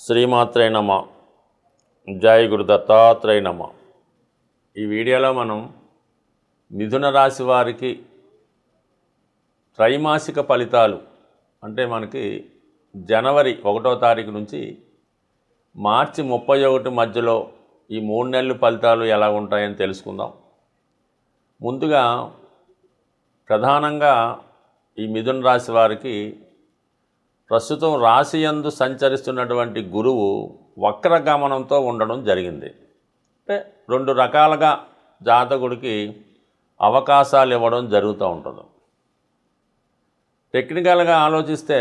శ్రీమాత్రే నమ. జై గురు దత్తాత్రేయ నమ. ఈ వీడియోలో మనం మిథున రాశి వారికి త్రైమాసిక ఫలితాలు అంటే మనకి జనవరి 1వ తారీఖు నుంచి మార్చి 31 మధ్యలో ఈ 3 నెలల ఫలితాలు ఎలా ఉంటాయని తెలుసుకుందాం. ముందుగా ప్రధానంగా ఈ మిథున రాశి వారికి ప్రస్తుతం రాశి యందు సంచరిస్తున్నటువంటి గురువు వక్రగమనంతో ఉండడం జరిగింది. అంటే 2 రకాలుగా జాతకుడికి అవకాశాలు ఇవ్వడం జరుగుతూ ఉంటుంది. టెక్నికల్గా ఆలోచిస్తే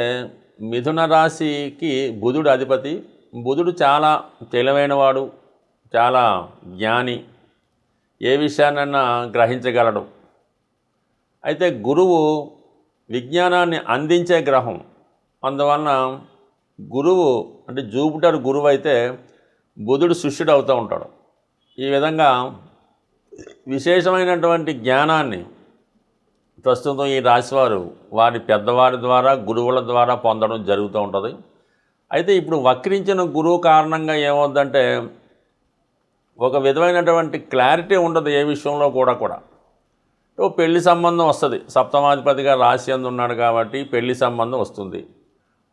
మిథున రాశికి బుధుడు అధిపతి. బుధుడు చాలా తెలివైనవాడు, చాలా జ్ఞాని, ఏ విషయాన్నైనా గ్రహించగలడు. అయితే గురువు విజ్ఞానాన్ని అందించే గ్రహం. అందువలన గురువు అంటే జూపిటర్ గురువు అయితే బుధుడు శిష్యుడు అవుతూ ఉంటాడు. ఈ విధంగా విశేషమైనటువంటి జ్ఞానాన్ని ప్రస్తుతం ఈ రాశివారు వారి పెద్దవారి ద్వారా గురువుల ద్వారా పొందడం జరుగుతూ ఉంటుంది. అయితే ఇప్పుడు వక్రించిన గురువు కారణంగా ఏమవుద్దంటే ఒక విధమైనటువంటి క్లారిటీ ఉండదు ఏ విషయంలో కూడా. పెళ్లి సంబంధం వస్తుంది. సప్తమాధిపతిగా రాశి యందు ఉన్నాడు కాబట్టి పెళ్లి సంబంధం వస్తుంది.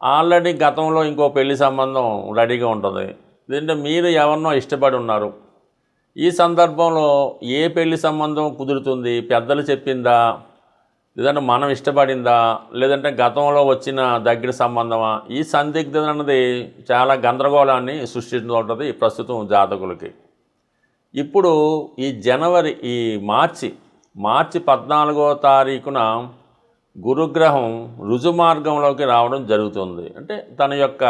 ఆల్రెడీ గతంలో ఇంకో పెళ్లి సంబంధం రెడీగా ఉంటుంది. దీంట్లో మీరు ఎవరినో ఇష్టపడి ఉన్నారు. ఈ సందర్భంలో ఏ పెళ్లి సంబంధం కుదురుతుంది? పెద్దలు చెప్పిందా, లేదంటే మనం ఇష్టపడిందా, లేదంటే గతంలో వచ్చిన దగ్గర సంబంధమా? ఈ సందిగ్ధత అన్నది చాలా గందరగోళాన్ని సృష్టిస్తూ ఉంటుంది ప్రస్తుతం జాతకులకి. ఇప్పుడు ఈ మార్చి 14వ తారీఖున గురుగ్రహం రుజుమార్గంలోకి రావడం జరుగుతుంది. అంటే తన యొక్క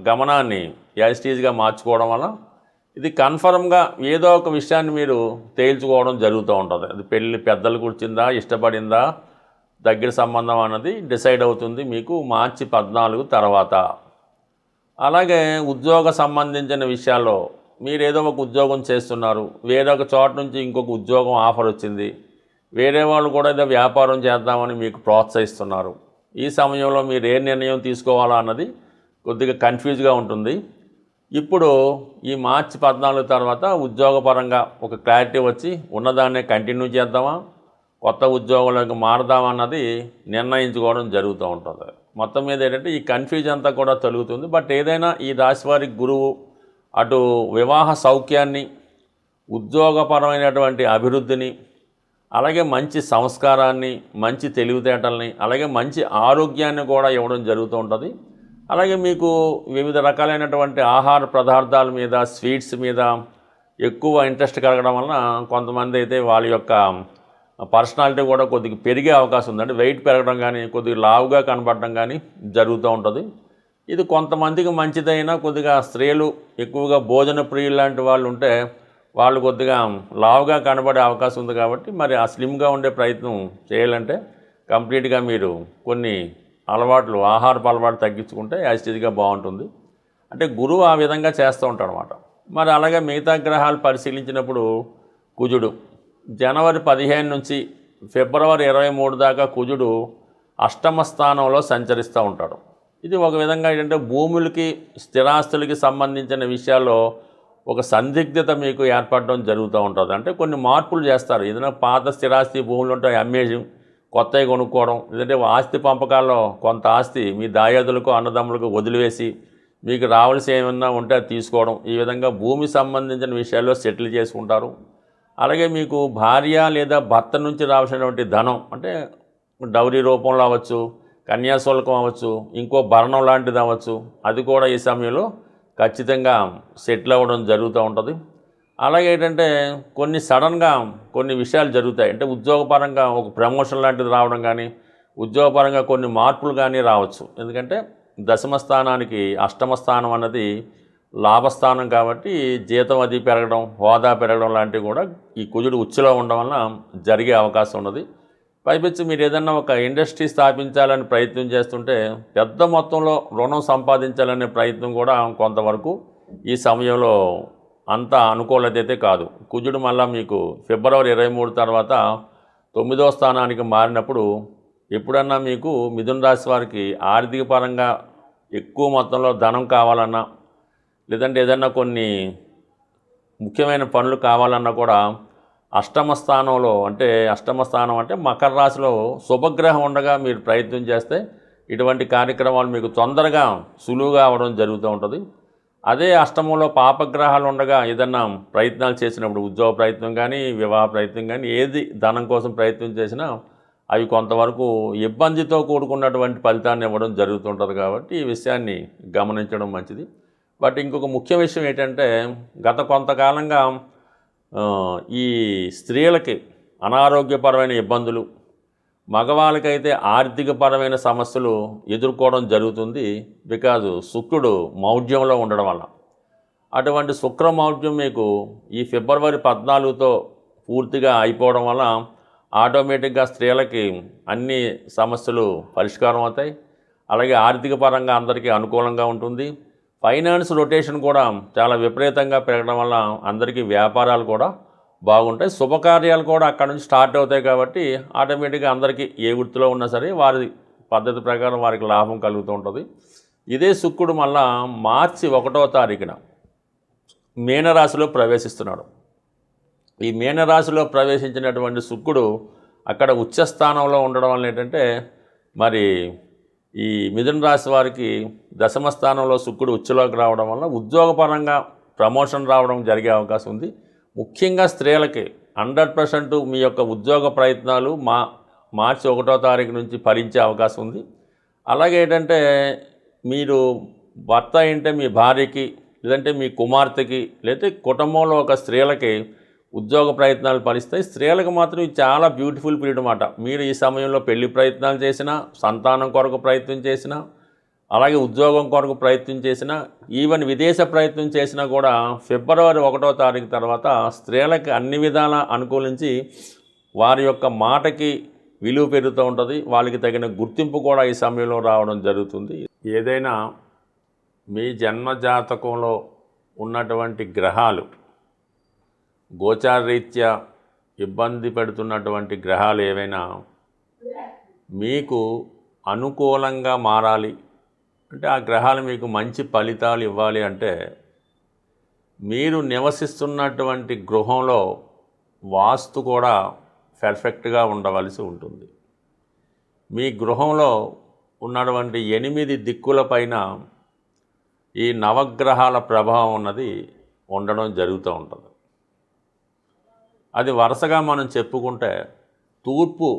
గమనాన్ని యాజిటీజ్గా మార్చుకోవడం వల్ల ఇది కన్ఫర్మ్గా ఏదో ఒక విషయాన్ని మీరు తేల్చుకోవడం జరుగుతూ ఉంటుంది. అది పెళ్ళి పెద్దలు కూర్చుందా, ఇష్టపడిందా, దగ్గర సంబంధం అన్నది డిసైడ్ అవుతుంది మీకు మార్చి 14 తర్వాత. అలాగే ఉద్యోగ సంబంధించిన విషయాల్లో మీరు ఏదో ఒక ఉద్యోగం చేస్తున్నారు, వేరొక చోట నుంచి ఇంకొక ఉద్యోగం ఆఫర్ వచ్చింది, వేరే వాళ్ళు కూడా ఏదో వ్యాపారం చేద్దామని మీకు ప్రోత్సహిస్తున్నారు. ఈ సమయంలో మీరు ఏ నిర్ణయం తీసుకోవాలా అన్నది కొద్దిగా కన్ఫ్యూజ్గా ఉంటుంది. ఇప్పుడు ఈ మార్చి 14 తర్వాత ఉద్యోగపరంగా ఒక క్లారిటీ వచ్చి ఉన్నదాన్నే కంటిన్యూ చేద్దామా, కొత్త ఉద్యోగంలోకి మారదామా అన్నది నిర్ణయించుకోవడం జరుగుతూ ఉంటుంది. మొత్తం మీద ఏంటంటే ఈ కన్ఫ్యూజ్ అంతా కూడా తొలుగుతుంది. బట్ ఏదైనా ఈ రాశి వారికి గురువు అటు వివాహ సౌఖ్యాన్ని, ఉద్యోగపరమైనటువంటి అభివృద్ధిని, అలాగే మంచి సంస్కారాన్ని, మంచి తెలివితేటల్ని, అలాగే మంచి ఆరోగ్యాన్ని కూడా ఇవ్వడం జరుగుతూ ఉంటుంది. అలాగే మీకు వివిధ రకాలైనటువంటి ఆహార పదార్థాల మీద, స్వీట్స్ మీద ఎక్కువ ఇంట్రెస్ట్ కలగడం వలన కొంతమంది అయితే వాళ్ళ యొక్క పర్సనాలిటీ కూడా కొద్దిగా పెరిగే అవకాశం ఉందండి. వెయిట్ పెరగడం కానీ, కొద్దిగా లావుగా కనబడడం కానీ జరుగుతూ ఉంటుంది. ఇది కొంతమందికి మంచిదైనా కొద్దిగా స్త్రీలు ఎక్కువగా భోజన ప్రియులు లాంటి వాళ్ళు ఉంటే వాళ్ళు కొద్దిగా లావుగా కనబడే అవకాశం ఉంది. కాబట్టి మరి ఆ స్లిమ్గా ఉండే ప్రయత్నం చేయాలంటే కంప్లీట్గా మీరు కొన్ని ఆహారపు అలవాటు తగ్గించుకుంటే యాజిటీజ్గా బాగుంటుంది. అంటే గురువు ఆ విధంగా చేస్తూ ఉంటాడు అనమాట. మరి అలాగే మిగతా గ్రహాలు పరిశీలించినప్పుడు కుజుడు జనవరి 15 నుంచి ఫిబ్రవరి 23 దాకా కుజుడు అష్టమ స్థానంలో సంచరిస్తూ ఉంటాడు. ఇది ఒక విధంగా ఏంటంటే భూములకి, స్థిరాస్తులకి సంబంధించిన విషయాల్లో ఒక సందిగ్ధత మీకు ఏర్పడడం జరుగుతూ ఉంటుంది. అంటే కొన్ని మార్పులు చేస్తారు. ఏదైనా పాత స్థిరాస్తి భూములు ఉంటాయి, అమ్మేసి కొత్తవి కొనుక్కోవడం, లేదంటే ఆస్తి పంపకాల్లో కొంత ఆస్తి మీ దాయాదులకు, అన్నదమ్ములకు వదిలివేసి మీకు రావాల్సి ఏమన్నా ఉంటే అది తీసుకోవడం, ఈ విధంగా భూమి సంబంధించిన విషయాల్లో సెటిల్ చేసుకుంటారు. అలాగే మీకు భార్య లేదా భర్త నుంచి రావాల్సినటువంటి ధనం అంటే డౌరీ రూపంలో అవ్వచ్చు, కన్యాశుల్కం అవ్వచ్చు, ఇంకో భరణం లాంటిది అవ్వచ్చు, అది కూడా ఈ సమయంలో ఖచ్చితంగా సెటిల్ అవ్వడం జరుగుతూ ఉంటుంది. అలాగే ఏంటంటే కొన్ని సడన్గా కొన్ని విషయాలు జరుగుతాయి. అంటే ఉద్యోగపరంగా ఒక ప్రమోషన్ లాంటిది రావడం కానీ, ఉద్యోగపరంగా కొన్ని మార్పులు కానీ రావచ్చు. ఎందుకంటే దశమ స్థానానికి అష్టమ స్థానం అన్నది లాభస్థానం కాబట్టి జీతం అది పెరగడం, హోదా పెరగడం లాంటివి కూడా ఈ కుజుడు ఉచ్చులో ఉండడం వలన జరిగే అవకాశం ఉన్నది. పైపెచ్చి మీరు ఏదన్నా ఒక ఇండస్ట్రీ స్థాపించాలని ప్రయత్నం చేస్తుంటే పెద్ద మొత్తంలో రుణం సంపాదించాలనే ప్రయత్నం కూడా కొంతవరకు ఈ సమయంలో అంత అనుకూలత అయితే కాదు. కుజుడు మళ్ళీ మీకు ఫిబ్రవరి 23 తర్వాత 9వ స్థానానికి మారినప్పుడు ఎప్పుడన్నా మీకు మిథున రాశి వారికి ఆర్థిక పరంగా ఎక్కువ మొత్తంలో ధనం కావాలన్నా, లేదంటే ఏదన్నా కొన్ని ముఖ్యమైన పనులు కావాలన్నా కూడా అష్టమ స్థానంలో అంటే మకర రాశిలో శుభగ్రహం ఉండగా మీరు ప్రయత్నం చేస్తే ఇటువంటి కార్యక్రమాలు మీకు తొందరగా సులువుగా అవడం జరుగుతూ ఉంటుంది. అదే అష్టమంలో పాపగ్రహాలు ఉండగా ఏదన్నా ప్రయత్నాలు చేసినప్పుడు ఉద్యోగ ప్రయత్నం కానీ వివాహ ప్రయత్నం కానీ ఏది ధనం కోసం ప్రయత్నం చేసినా అవి కొంతవరకు ఇబ్బందితో కూడుకున్నటువంటి ఫలితాన్ని ఇవ్వడం జరుగుతుంటుంది. కాబట్టి ఈ విషయాన్ని గమనించడం మంచిది. బట్ ఇంకొక ముఖ్య విషయం ఏంటంటే గత కొంతకాలంగా ఈ స్త్రీలకి అనారోగ్యపరమైన ఇబ్బందులు, మగవాళ్ళకైతే ఆర్థికపరమైన సమస్యలు ఎదుర్కోవడం జరుగుతుంది. బికాజ్ శుక్రుడు మౌఢ్యంలో ఉండడం వల్ల. అటువంటి శుక్ర మౌఢ్యం మీకు ఈ ఫిబ్రవరి 14తో పూర్తిగా అయిపోవడం వల్ల ఆటోమేటిక్గా స్త్రీలకి అన్ని సమస్యలు పరిష్కారం అవుతాయి. అలాగే ఆర్థిక పరంగా అందరికీ అనుకూలంగా ఉంటుంది. ఫైనాన్స్ రొటేషన్ కూడా చాలా విపరీతంగా పెరగడం వల్ల అందరికీ వ్యాపారాలు కూడా బాగుంటాయి. శుభకార్యాలు కూడా అక్కడ నుంచి స్టార్ట్ అవుతాయి. కాబట్టి ఆటోమేటిక్గా అందరికీ ఏ వృత్తిలో ఉన్నా సరే వారి పద్ధతి ప్రకారం వారికి లాభం కలుగుతూ ఉంటుంది. ఇదే శుక్రుడు మళ్ళా మార్చి 1వ తారీఖున మీనరాశిలో ప్రవేశిస్తున్నాడు. ఈ మీనరాశిలో ప్రవేశించినటువంటి శుక్రుడు అక్కడ ఉచ్చస్థానంలో ఉండడం వల్ల ఏంటంటే మరి ఈ మిథున రాశి వారికి దశమ స్థానంలో శుక్రుడు ఉచ్చలోకి రావడం వల్ల ఉద్యోగపరంగా ప్రమోషన్ రావడం జరిగే అవకాశం ఉంది. ముఖ్యంగా స్త్రీలకి 100% మీ యొక్క ఉద్యోగ ప్రయత్నాలు మార్చి 1వ తారీఖు నుంచి ఫలించే అవకాశం ఉంది. అలాగే ఏంటంటే మీరు భర్త అంటే మీ భార్యకి, లేదంటే మీ కుమార్తెకి, లేదంటే కుటుంబంలో ఒక స్త్రీలకి ఉద్యోగ ప్రయత్నాలు ఫలిస్తాయి. స్త్రీలకు మాత్రం ఇది చాలా బ్యూటిఫుల్ పీరియడ్ అన్నమాట. మీరు ఈ సమయంలో పెళ్లి ప్రయత్నాలు చేసినా, సంతానం కొరకు ప్రయత్నం చేసినా, అలాగే ఉద్యోగం కొరకు ప్రయత్నం చేసినా, ఈవెన్ విదేశ ప్రయత్నం చేసినా కూడా ఫిబ్రవరి 1వ తారీఖు తర్వాత స్త్రీలకు అన్ని విధాలా అనుకూలించి వారి యొక్క మాటకి విలువ పెరుగుతూ ఉంటుంది. వాళ్ళకి తగిన గుర్తింపు కూడా ఈ సమయంలో రావడం జరుగుతుంది. ఏదైనా మీ జన్మజాతకంలో ఉన్నటువంటి గ్రహాలు గోచారరీత్యా ఇబ్బంది పెడుతున్నటువంటి గ్రహాలు ఏవైనా మీకు అనుకూలంగా మారాలి అంటే, ఆ గ్రహాలు మీకు మంచి ఫలితాలు ఇవ్వాలి అంటే మీరు నివసిస్తున్నటువంటి గృహంలో వాస్తు కూడా పర్ఫెక్ట్గా ఉండవలసి ఉంటుంది. మీ గృహంలో ఉన్నటువంటి 8 దిక్కుల పైన ఈ నవగ్రహాల ప్రభావం ఉన్నది ఉండడం జరుగుతూ ఉంటుంది. అది వరుసగా మనం చెప్పుకుంటే తూర్పు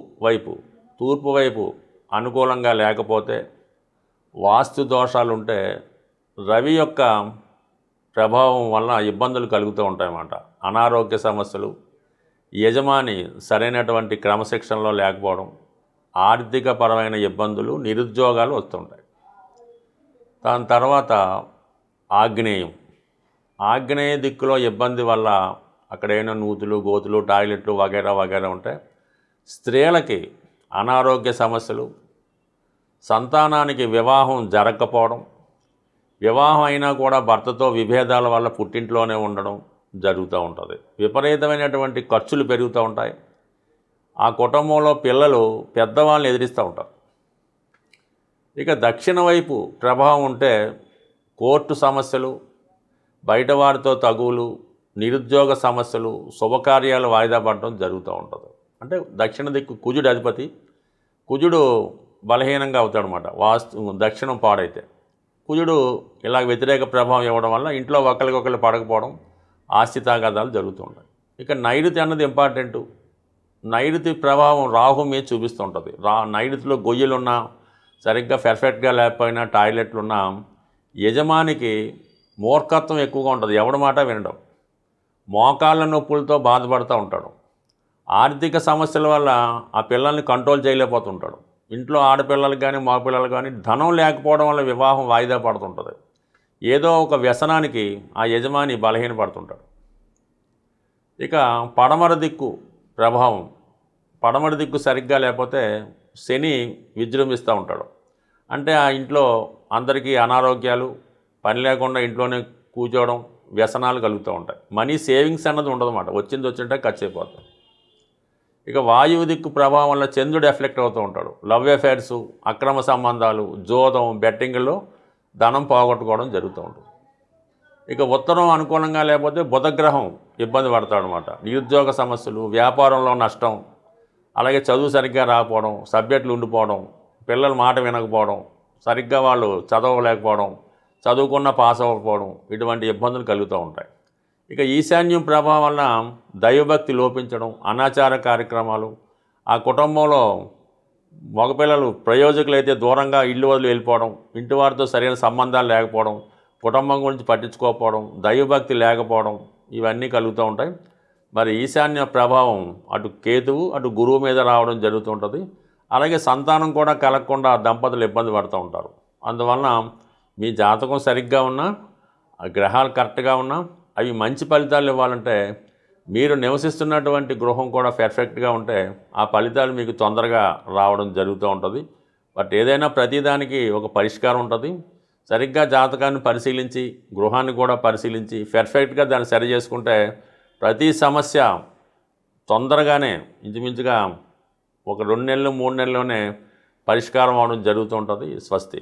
వైపు అనుకూలంగా లేకపోతే, వాస్తు దోషాలుంటే రవి యొక్క ప్రభావం వల్ల ఇబ్బందులు కలుగుతూ ఉంటాయన్నమాట. అనారోగ్య సమస్యలు, యజమాని సరైనటువంటి క్రమశిక్షణలో లేకపోవడం, ఆర్థిక పరమైన ఇబ్బందులు, నిరుద్యోగాలు వస్తుంటాయి. దాని తర్వాత ఆగ్నేయ దిక్కులో ఇబ్బంది వల్ల అక్కడ ఏమైనా నూతులు, గోతులు, టాయిలెట్లు వగైరా ఉంటాయి. స్త్రీలకి అనారోగ్య సమస్యలు, సంతానానికి వివాహం జరగకపోవడం, వివాహం అయినా కూడా భర్తతో విభేదాల వల్ల పుట్టింట్లోనే ఉండడం జరుగుతూ ఉంటుంది. విపరీతమైనటువంటి ఖర్చులు పెరుగుతూ ఉంటాయి. ఆ కుటుంబంలో పిల్లలు పెద్దవాళ్ళని ఎదిరిస్తూ ఉంటారు. ఇక దక్షిణ వైపు ప్రభావం ఉంటే కోర్టు సమస్యలు, బయట వారితో తగువులు, నిరుద్యోగ సమస్యలు, శుభకార్యాలు వాయిదా పడడం జరుగుతూ ఉంటుంది. అంటే దక్షిణ దిక్కు కుజుడు అధిపతి, కుజుడు బలహీనంగా అవుతాడనమాట. దక్షిణం పాడైతే కుజుడు ఇలా వ్యతిరేక ప్రభావం ఇవ్వడం వల్ల ఇంట్లో ఒకరికొకరు పడకపోవడం, ఆస్తి తాగాదాలు జరుగుతూ ఉంటాయి. ఇక నైరుతి అన్నది ఇంపార్టెంటు. నైరుతి ప్రభావం రాహు మీద చూపిస్తూ ఉంటుంది. నైరుతిలో గొయ్యలున్నా, సరిగ్గా పర్ఫెక్ట్గా లేకపోయినా, టాయిలెట్లున్నా యజమానికి మూర్ఖత్వం ఎక్కువగా ఉంటుంది. ఎవడి మాట వినడం, మోకాళ్ళ నొప్పులతో బాధపడుతూ ఉంటాడు. ఆర్థిక సమస్యల వల్ల ఆ పిల్లల్ని కంట్రోల్ చేయలేకపోతుంటాడు. ఇంట్లో ఆడపిల్లలకు కానీ మగపిల్లలకు కానీ ధనం లేకపోవడం వల్ల వివాహం వాయిదా పడుతుంటుంది. ఏదో ఒక వ్యసనానికి ఆ యజమాని బలహీనపడుతుంటాడు. ఇక పడమర దిక్కు ప్రభావం, పడమర దిక్కు సరిగ్గా లేకపోతే శని విజృంభిస్తూ ఉంటాడు. అంటే ఆ ఇంట్లో అందరికీ అనారోగ్యాలు, పని లేకుండా ఇంట్లోనే కూర్చోవడం, వ్యసనాలు కలుగుతూ ఉంటాయి. మనీ సేవింగ్స్ అన్నది ఉండదన్నమాట. వచ్చింటే ఖర్చు అయిపోతుంది. ఇక వాయువు దిక్కు ప్రభావం వల్ల చంద్రుడు ఎఫెక్ట్ అవుతూ ఉంటాడు. లవ్ అఫైర్స్, అక్రమ సంబంధాలు, జోదం, బెట్టింగ్లో ధనం పోగొట్టుకోవడం జరుగుతూ ఉంటుంది. ఇక ఉత్తరం అనుకూలంగా లేకపోతే బుధగ్రహం ఇబ్బంది పడతాడనమాట. నిరుద్యోగ సమస్యలు, వ్యాపారంలో నష్టం, అలాగే చదువు సరిగ్గా రాకపోవడం, సబ్జెక్టులు ఉండిపోవడం, పిల్లల మాట వినకపోవడం, సరిగ్గా వాళ్ళు చదవలేకపోవడం, చదువుకున్న పాస్ అవ్వకపోవడం, ఇటువంటి ఇబ్బందులు కలుగుతూ ఉంటాయి. ఇక ఈశాన్యం ప్రభావం వల్ల దైవభక్తి లోపించడం, అనాచార కార్యక్రమాలు, ఆ కుటుంబంలో మగపిల్లలు ప్రయోజకులైతే దూరంగా ఇల్లు వదిలి వెళ్ళిపోవడం, ఇంటి వారితో సరైన సంబంధాలు లేకపోవడం, కుటుంబం గురించి పట్టించుకోకపోవడం, దైవభక్తి లేకపోవడం, ఇవన్నీ కలుగుతూ ఉంటాయి. మరి ఈశాన్య ప్రభావం అటు కేతువు అటు గురువు మీద రావడం జరుగుతుంటుంది. అలాగే సంతానం కూడా కలగకుండా దంపతులు ఇబ్బంది పడుతూ ఉంటారు. అందువలన మీ జాతకం సరిగ్గా ఉన్నా, ఆ గ్రహాలు కరెక్ట్గా ఉన్నా, అవి మంచి ఫలితాలు ఇవ్వాలంటే మీరు నివసిస్తున్నటువంటి గృహం కూడా పర్ఫెక్ట్గా ఉంటే ఆ ఫలితాలు మీకు తొందరగా రావడం జరుగుతూ ఉంటుంది. బట్ ఏదైనా ప్రతిదానికి ఒక పరిష్కారం ఉంటుంది. సరిగ్గా జాతకాన్ని పరిశీలించి, గృహాన్ని కూడా పరిశీలించి పర్ఫెక్ట్గా దాన్ని సరి చేసుకుంటే ప్రతి సమస్య తొందరగానే ఇంచుమించుగా ఒక 2 నెలలు 3 నెలల్లోనే పరిష్కారం అవడం జరుగుతూ ఉంటుంది. స్వస్తి.